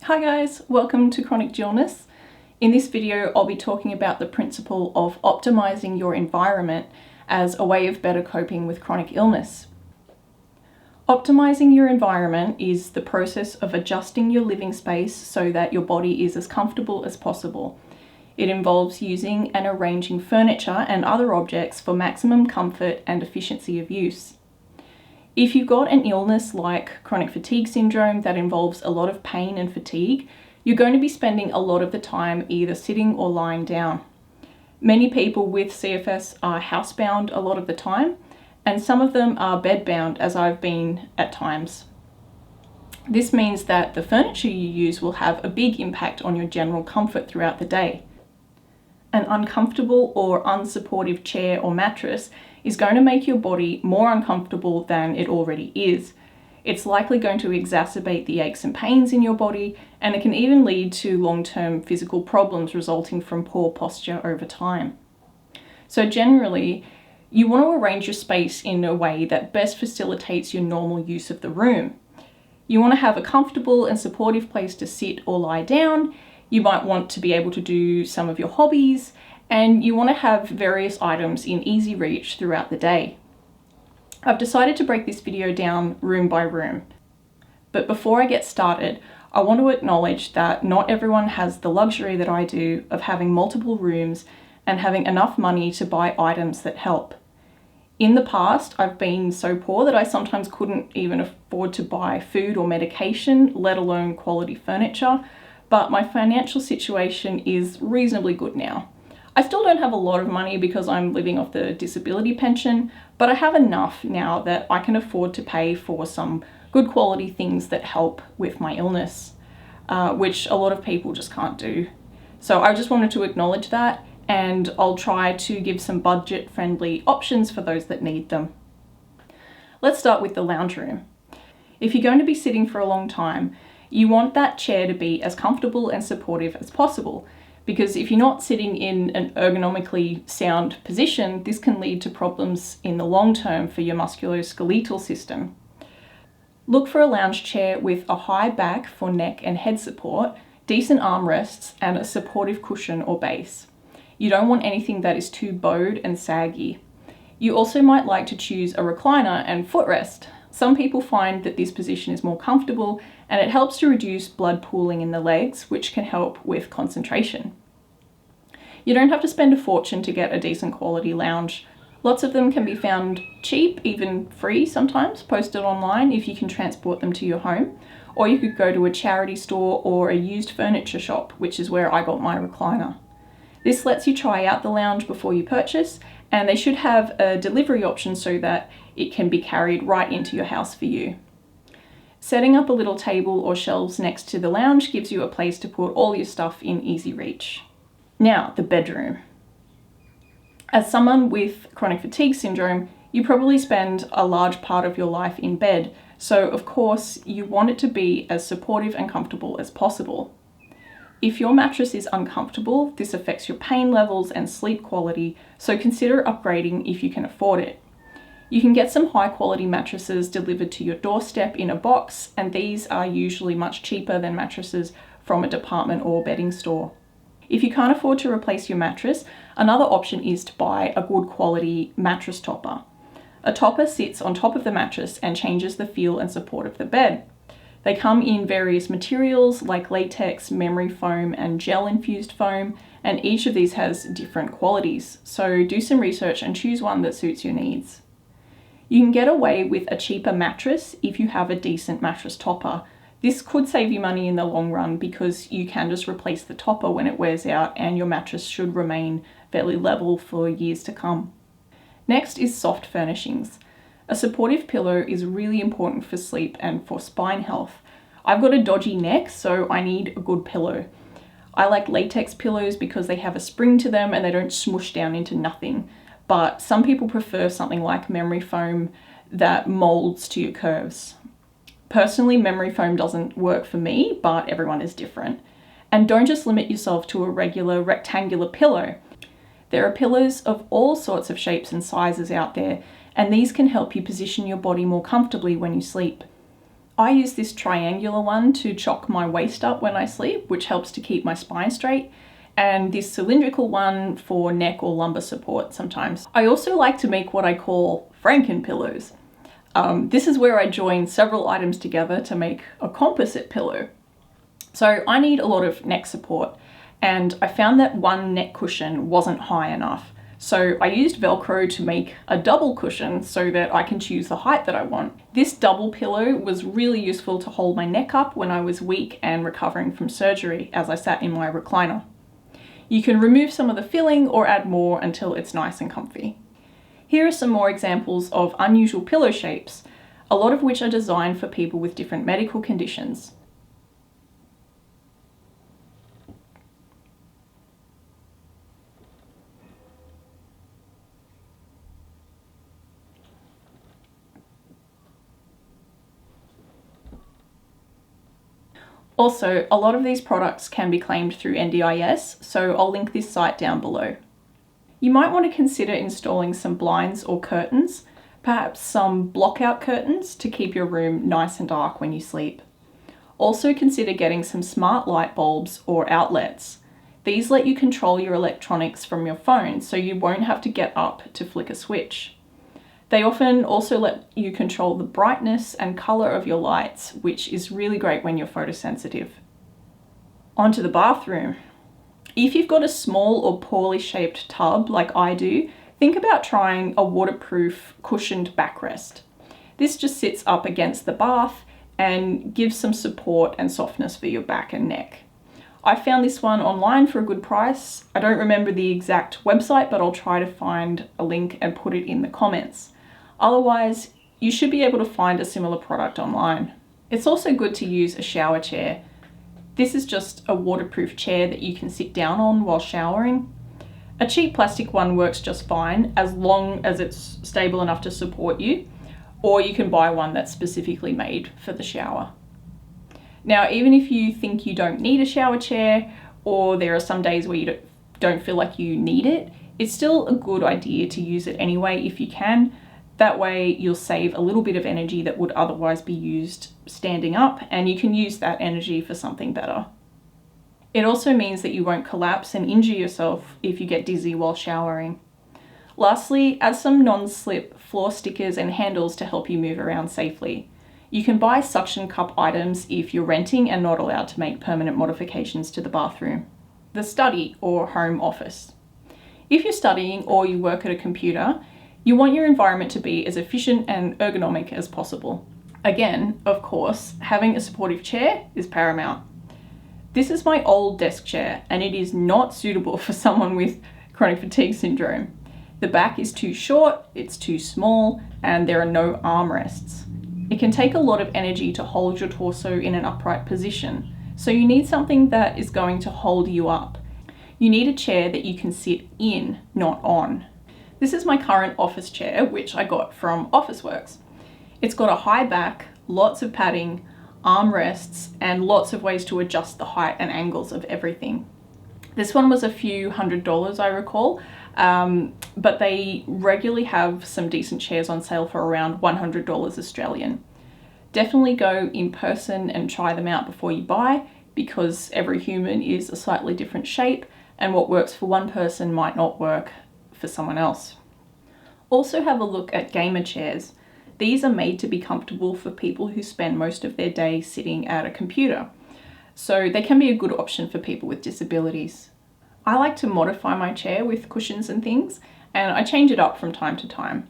Hi guys, welcome to Chronic Illness. In this video, I'll be talking about the principle of optimizing your environment as a way of better coping with chronic illness. Optimizing your environment is the process of adjusting your living space so that your body is as comfortable as possible. It involves using and arranging furniture and other objects for maximum comfort and efficiency of use. If you've got an illness like chronic fatigue syndrome that involves a lot of pain and fatigue, you're going to be spending a lot of the time either sitting or lying down. Many people with CFS are housebound a lot of the time, and some of them are bedbound, as I've been at times. This means that the furniture you use will have a big impact on your general comfort throughout the day. An uncomfortable or unsupportive chair or mattress is going to make your body more uncomfortable than it already is. It's likely going to exacerbate the aches and pains in your body, and it can even lead to long-term physical problems resulting from poor posture over time. So generally, you want to arrange your space in a way that best facilitates your normal use of the room. You want to have a comfortable and supportive place to sit or lie down. You might want to be able to do some of your hobbies, and you want to have various items in easy reach throughout the day. I've decided to break this video down room by room. But before I get started, I want to acknowledge that not everyone has the luxury that I do of having multiple rooms and having enough money to buy items that help. In the past, I've been so poor that I sometimes couldn't even afford to buy food or medication, let alone quality furniture, but my financial situation is reasonably good now. I still don't have a lot of money because I'm living off the disability pension, but I have enough now that I can afford to pay for some good quality things that help with my illness, which a lot of people just can't do. So I just wanted to acknowledge that, and I'll try to give some budget-friendly options for those that need them. Let's start with the lounge room. If you're going to be sitting for a long time, you want that chair to be as comfortable and supportive as possible, because if you're not sitting in an ergonomically sound position, this can lead to problems in the long term for your musculoskeletal system. Look for a lounge chair with a high back for neck and head support, decent armrests, and a supportive cushion or base. You don't want anything that is too bowed and saggy. You also might like to choose a recliner and footrest. Some people find that this position is more comfortable, and it helps to reduce blood pooling in the legs, which can help with concentration. You don't have to spend a fortune to get a decent quality lounge. Lots of them can be found cheap, even free sometimes, posted online if you can transport them to your home. Or you could go to a charity store or a used furniture shop, which is where I got my recliner. This lets you try out the lounge before you purchase, and they should have a delivery option so that it can be carried right into your house for you. Setting up a little table or shelves next to the lounge gives you a place to put all your stuff in easy reach. Now, the bedroom. As someone with chronic fatigue syndrome, you probably spend a large part of your life in bed, so of course you want it to be as supportive and comfortable as possible. If your mattress is uncomfortable, this affects your pain levels and sleep quality, so consider upgrading if you can afford it. You can get some high quality mattresses delivered to your doorstep in a box, and these are usually much cheaper than mattresses from a department or bedding store. If you can't afford to replace your mattress, another option is to buy a good quality mattress topper. A topper sits on top of the mattress and changes the feel and support of the bed. They come in various materials like latex, memory foam, and gel-infused foam, and each of these has different qualities, so do some research and choose one that suits your needs. You can get away with a cheaper mattress if you have a decent mattress topper. This could save you money in the long run because you can just replace the topper when it wears out, and your mattress should remain fairly level for years to come. Next is soft furnishings. A supportive pillow is really important for sleep and for spine health. I've got a dodgy neck, so I need a good pillow. I like latex pillows because they have a spring to them and they don't smush down into nothing. But some people prefer something like memory foam that molds to your curves. Personally, memory foam doesn't work for me, but everyone is different. And don't just limit yourself to a regular rectangular pillow. There are pillows of all sorts of shapes and sizes out there, and these can help you position your body more comfortably when you sleep. I use this triangular one to chock my waist up when I sleep, which helps to keep my spine straight, and this cylindrical one for neck or lumbar support sometimes. I also like to make what I call Franken pillows. This is where I join several items together to make a composite pillow. So I need a lot of neck support, and I found that one neck cushion wasn't high enough. So I used Velcro to make a double cushion so that I can choose the height that I want. This double pillow was really useful to hold my neck up when I was weak and recovering from surgery as I sat in my recliner. You can remove some of the filling or add more until it's nice and comfy. Here are some more examples of unusual pillow shapes, a lot of which are designed for people with different medical conditions. Also, a lot of these products can be claimed through NDIS, so I'll link this site down below. You might want to consider installing some blinds or curtains, perhaps some blockout curtains to keep your room nice and dark when you sleep. Also consider getting some smart light bulbs or outlets. These let you control your electronics from your phone, so you won't have to get up to flick a switch. They often also let you control the brightness and colour of your lights, which is really great when you're photosensitive. Onto the bathroom. If you've got a small or poorly shaped tub like I do, think about trying a waterproof cushioned backrest. This just sits up against the bath and gives some support and softness for your back and neck. I found this one online for a good price. I don't remember the exact website, but I'll try to find a link and put it in the comments. Otherwise, you should be able to find a similar product online. It's also good to use a shower chair. This is just a waterproof chair that you can sit down on while showering. A cheap plastic one works just fine as long as it's stable enough to support you, or you can buy one that's specifically made for the shower. Now, even if you think you don't need a shower chair, or there are some days where you don't feel like you need it, it's still a good idea to use it anyway if you can. That way you'll save a little bit of energy that would otherwise be used standing up, and you can use that energy for something better. It also means that you won't collapse and injure yourself if you get dizzy while showering. Lastly, add some non-slip floor stickers and handles to help you move around safely. You can buy suction cup items if you're renting and not allowed to make permanent modifications to the bathroom. The study or home office. If you're studying or you work at a computer, you want your environment to be as efficient and ergonomic as possible. Again, of course, having a supportive chair is paramount. This is my old desk chair, and it is not suitable for someone with chronic fatigue syndrome. The back is too short, it's too small, and there are no armrests. It can take a lot of energy to hold your torso in an upright position, so you need something that is going to hold you up. You need a chair that you can sit in, not on. This is my current office chair, which I got from Officeworks. It's got a high back, lots of padding, armrests, and lots of ways to adjust the height and angles of everything. This one was a few $100s, I recall, but they regularly have some decent chairs on sale for around $100 Australian. Definitely go in person and try them out before you buy, because every human is a slightly different shape, and what works for one person might not work for someone else. Also have a look at gamer chairs. These are made to be comfortable for people who spend most of their day sitting at a computer, so they can be a good option for people with disabilities. I like to modify my chair with cushions and things, and I change it up from time to time.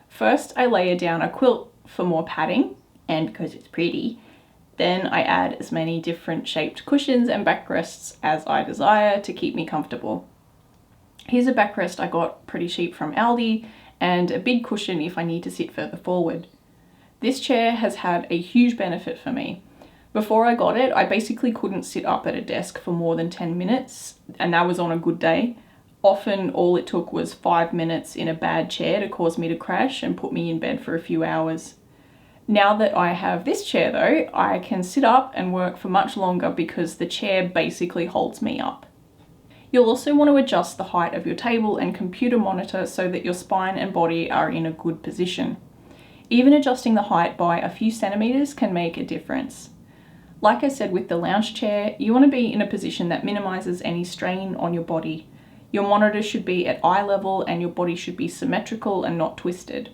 First, I layer down a quilt for more padding, and because it's pretty. Then I add as many different shaped cushions and backrests as I desire to keep me comfortable. Here's a backrest I got pretty cheap from Aldi, and a big cushion if I need to sit further forward. This chair has had a huge benefit for me. Before I got it, I basically couldn't sit up at a desk for more than 10 minutes, and that was on a good day. Often all it took was 5 minutes in a bad chair to cause me to crash and put me in bed for a few hours. Now that I have this chair though, I can sit up and work for much longer because the chair basically holds me up. You'll also want to adjust the height of your table and computer monitor so that your spine and body are in a good position. Even adjusting the height by a few centimeters can make a difference. Like I said with the lounge chair, you want to be in a position that minimizes any strain on your body. Your monitor should be at eye level and your body should be symmetrical and not twisted.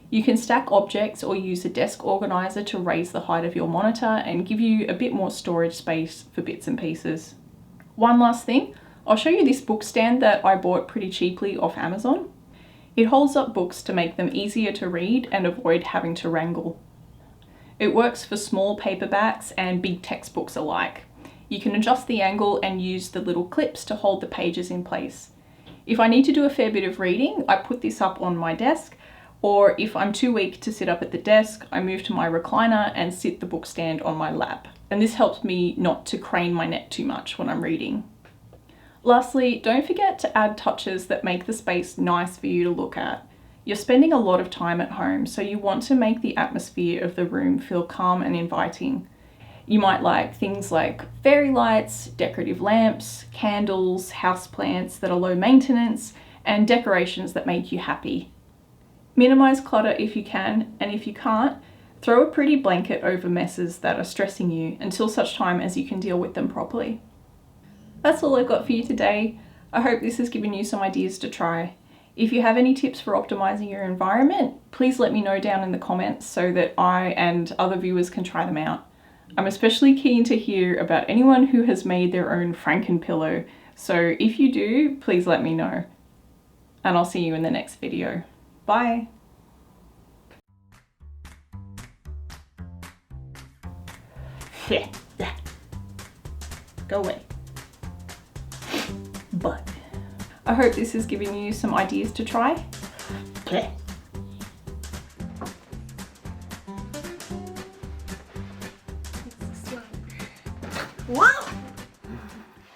You can stack objects or use a desk organizer to raise the height of your monitor and give you a bit more storage space for bits and pieces. One last thing, I'll show you this book stand that I bought pretty cheaply off Amazon. It holds up books to make them easier to read and avoid having to wrangle. It works for small paperbacks and big textbooks alike. You can adjust the angle and use the little clips to hold the pages in place. If I need to do a fair bit of reading, I put this up on my desk, or if I'm too weak to sit up at the desk, I move to my recliner and sit the book stand on my lap. And this helps me not to crane my neck too much when I'm reading. Lastly, don't forget to add touches that make the space nice for you to look at. You're spending a lot of time at home, so you want to make the atmosphere of the room feel calm and inviting. You might like things like fairy lights, decorative lamps, candles, houseplants that are low maintenance, and decorations that make you happy. Minimize clutter if you can, and if you can't, throw a pretty blanket over messes that are stressing you until such time as you can deal with them properly. That's all I've got for you today. I hope this has given you some ideas to try. If you have any tips for optimizing your environment, please let me know down in the comments so that I and other viewers can try them out. I'm especially keen to hear about anyone who has made their own Frankenpillow, so if you do, please let me know. And I'll see you in the next video. Bye! Go away. But I hope this has given you some ideas to try. Wow!